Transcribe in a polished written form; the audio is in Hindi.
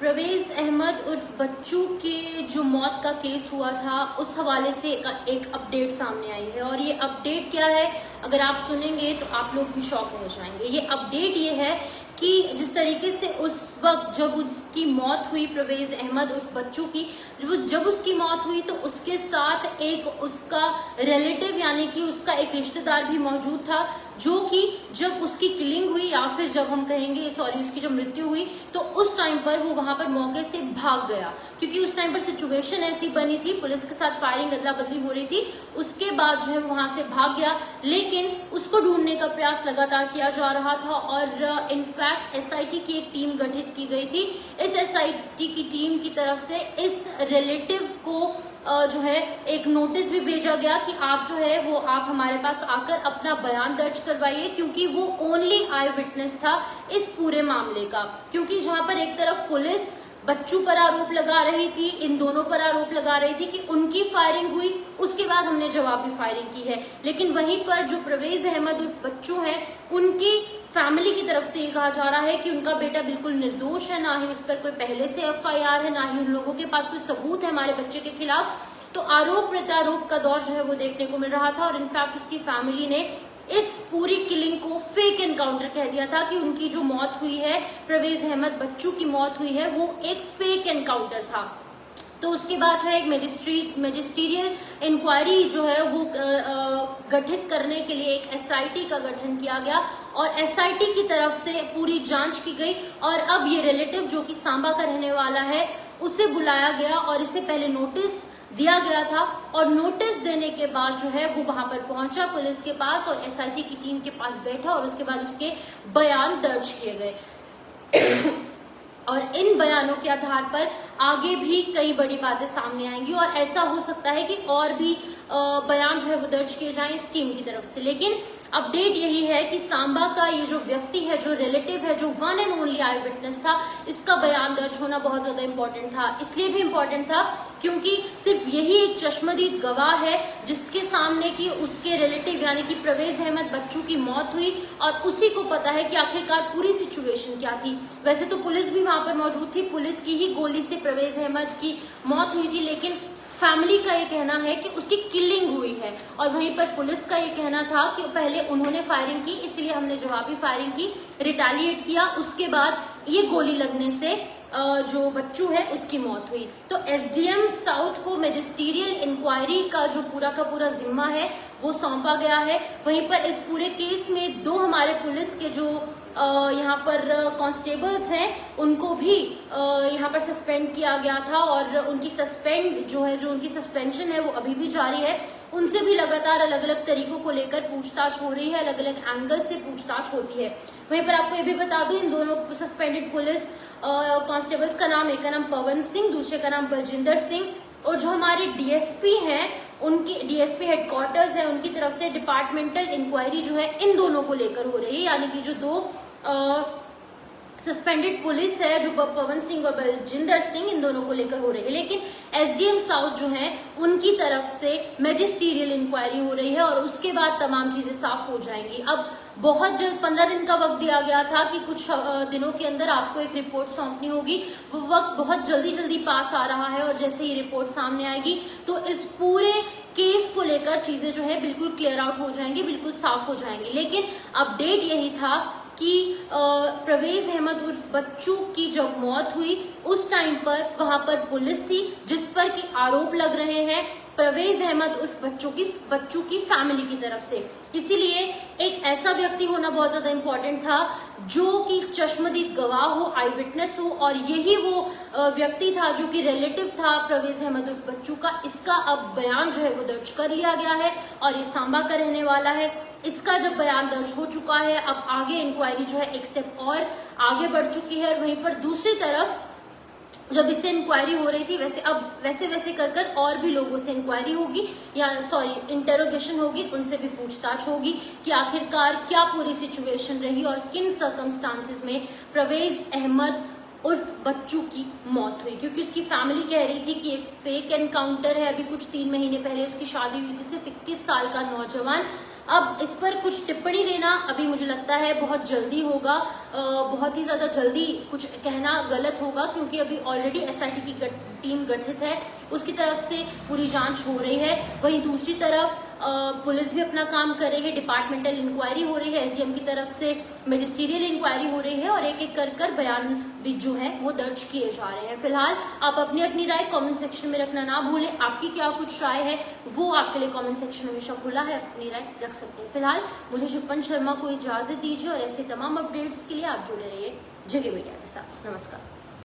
परवेज अहमद उर्फ बच्चू के जो मौत का केस हुआ था उस हवाले से एक अपडेट सामने आई है। और ये अपडेट क्या है, अगर आप सुनेंगे तो आप लोग भी शॉक हो जाएंगे। ये अपडेट ये है कि जिस तरीके से उस वक्त जब उसकी मौत हुई, परवेज अहमद उर्फ बच्चू की, जब उसकी मौत हुई तो उसके साथ एक उसका रिलेटिव यानी कि उसका एक रिश्तेदार भी मौजूद था, जो कि जब उसकी किलिंग हुई या फिर जब हम कहेंगे उसकी जब मृत्यु हुई तो उस टाइम पर वो वहां पर मौके से भाग गया, क्योंकि उस टाइम पर सिचुएशन ऐसी बनी थी, पुलिस के साथ फायरिंग अदला बदली हो रही थी। उसके बाद जो है वो वहां से भाग गया, लेकिन उसको ढूंढने का प्रयास लगातार किया जा रहा था और इनफैक्ट एसआईटी की एक टीम गठित की गई थी। इस एसआईटी की टीम की तरफ से इस रिलेटिव को जो है एक नोटिस भी भेजा गया कि आप जो है वो आप हमारे पास आकर अपना बयान दर्ज करवाइए, क्योंकि वो ओनली आई विटनेस था इस पूरे मामले का। क्योंकि जहां पर एक तरफ पुलिस बच्चू पर आरोप लगा रही थी, इन दोनों पर आरोप लगा रही थी कि उनकी फायरिंग हुई, उसके बाद हमने जवाबी फायरिंग की है, लेकिन वहीं पर जो परवेज अहमद उर्फ बच्चू है उनकी फैमिली की तरफ से ये कहा जा रहा है कि उनका बेटा बिल्कुल निर्दोष है, ना ही उस पर कोई पहले से एफआईआर है, ना ही उन लोगों के पास कोई सबूत है हमारे बच्चे के खिलाफ। तो आरोप प्रत्यारोप का दौर जो है वो देखने को मिल रहा था और इनफैक्ट उसकी फैमिली ने इस पूरी किलिंग को फेक एनकाउंटर कह दिया था कि उनकी जो मौत हुई है, परवेज अहमद बच्चू की मौत हुई है, वो एक फेक एनकाउंटर था। तो उसके बाद जो है एक मैजिस्ट्रियल इंक्वायरी जो है वो गठित करने के लिए एक एसआईटी का गठन किया गया और एसआईटी की तरफ से पूरी जांच की गई और अब ये रिलेटिव जो कि सांबा का रहने वाला है उसे बुलाया गया और इससे पहले नोटिस दिया गया था और नोटिस देने के बाद जो है वो वहां पर पहुंचा पुलिस के पास और एसआईटी की टीम के पास बैठा और उसके बाद उसके बयान दर्ज किए गए और इन बयानों के आधार पर आगे भी कई बड़ी बातें सामने आएंगी और ऐसा हो सकता है कि और भी बयान जो है वो दर्ज किए जाएं इस टीम की तरफ से। लेकिन अपडेट यही है कि सांबा का ये जो व्यक्ति है, जो रिलेटिव है, जो one and only I witness था, इसका बयान दर्ज होना बहुत ज्यादा इंपॉर्टेंट था। इसलिए भी इंपॉर्टेंट था क्योंकि सिर्फ यही एक चश्मदीद गवाह है जिसके सामने की उसके रिलेटिव यानी कि परवेज अहमद बच्चू की मौत हुई और उसी को पता है कि आखिरकार पूरी सिचुएशन क्या थी। वैसे तो पुलिस भी वहां पर मौजूद थी, पुलिस की ही गोली से परवेज अहमद की मौत हुई थी, लेकिन फैमिली का ये कहना है कि उसकी किलिंग हुई है और वहीं पर पुलिस का ये कहना था कि पहले उन्होंने फायरिंग की, इसलिए हमने जवाबी फायरिंग की, रिटेलिएट किया, उसके बाद ये गोली लगने से जो बच्चू है उसकी मौत हुई। तो एसडीएम साउथ को मैजिस्ट्रियल इंक्वायरी का जो पूरा का पूरा जिम्मा है वो सौंपा गया है। वहीं पर इस पूरे केस में दो हमारे पुलिस के जो यहाँ पर कांस्टेबल्स हैं उनको भी यहाँ पर सस्पेंड किया गया था और उनकी उनकी सस्पेंशन है वो अभी भी जारी है। उनसे भी लगातार अलग अलग तरीकों को लेकर पूछताछ हो रही है, अलग अलग एंगल से पूछताछ होती है। वहीं पर आपको ये भी बता दूं, इन दोनों सस्पेंडेड पुलिस कांस्टेबल्स का नाम, एक का नाम पवन सिंह, दूसरे का नाम बलजिंदर सिंह, और जो हमारे डीएसपी हैं उनकी डीएसपी हेडक्वार्टर्स है उनकी तरफ से डिपार्टमेंटल इंक्वायरी जो है इन दोनों को लेकर हो रही है, यानी कि जो दो सस्पेंडेड पुलिस है जो पवन सिंह और बलजिंदर सिंह, इन दोनों को लेकर हो रही है। लेकिन एसडीएम साउथ जो है उनकी तरफ से मैजिस्ट्रियल इंक्वायरी हो रही है और उसके बाद तमाम चीजें साफ हो जाएंगी। अब बहुत जल्द 15 दिन का वक्त दिया गया था कि कुछ दिनों के अंदर आपको एक रिपोर्ट सौंपनी होगी, वो वक्त बहुत जल्दी पास आ रहा है और जैसे ही रिपोर्ट सामने आएगी तो इस पूरे केस को लेकर चीजें जो है बिल्कुल क्लियर आउट हो जाएंगी, बिल्कुल साफ हो जाएंगी। लेकिन अपडेट यही था कि परवेज अहमद उर्फ बच्चू की जब मौत हुई उस टाइम पर वहां पर पुलिस थी जिस पर कि आरोप लग रहे हैं परवेज अहमद उर्फ बच्चू की फैमिली की तरफ से। इसीलिए एक ऐसा व्यक्ति होना बहुत ज्यादा इंपॉर्टेंट था जो कि चश्मदीद गवाह हो, आई विटनेस हो, और यही वो व्यक्ति था जो कि रिलेटिव था परवेज अहमद उर्फ बच्चू का। इसका अब बयान जो है वो दर्ज कर लिया गया है और ये सांबा का रहने वाला है। इसका जब बयान दर्ज हो चुका है, अब आगे इंक्वायरी जो है एक स्टेप और आगे बढ़ चुकी है और वहीं पर दूसरी तरफ जब इससे इंक्वायरी हो रही थी वैसे कर और भी लोगों से इंक्वायरी होगी या इंटेरोगेशन होगी, उनसे भी पूछताछ होगी कि आखिरकार क्या पूरी सिचुएशन रही और किन सर्कमस्टांसेस में परवेज अहमद उर्फ बच्चू की मौत हुई। क्योंकि उसकी फैमिली कह रही थी कि एक फेक एनकाउंटर है, अभी कुछ 3 महीने पहले उसकी शादी हुई थी, सिर्फ 21 साल का नौजवान अब इस पर कुछ टिप्पणी देना अभी मुझे लगता है बहुत जल्दी होगा, बहुत ही ज्यादा जल्दी कुछ कहना गलत होगा, क्योंकि अभी ऑलरेडी एसआईटी की टीम गठित है, उसकी तरफ से पूरी जांच हो रही है। वहीं दूसरी तरफ पुलिस भी अपना काम कर रही है, डिपार्टमेंटल इंक्वायरी हो रही है, एसडीएम की तरफ से मैजिस्ट्रियल इंक्वायरी हो रही है और एक एक कर बयान भी जो है वो दर्ज किए जा रहे हैं। फिलहाल आप अपनी अपनी राय कमेंट सेक्शन में रखना ना भूलें। आपकी क्या कुछ राय है वो आपके लिए कमेंट सेक्शन हमेशा खुला है, अपनी राय रख सकते हैं। फिलहाल मुझे शिफन शर्मा को इजाजत दीजिए और ऐसे तमाम अपडेट्स के लिए आप जुड़े रहिए जगह मीडिया के साथ। नमस्कार।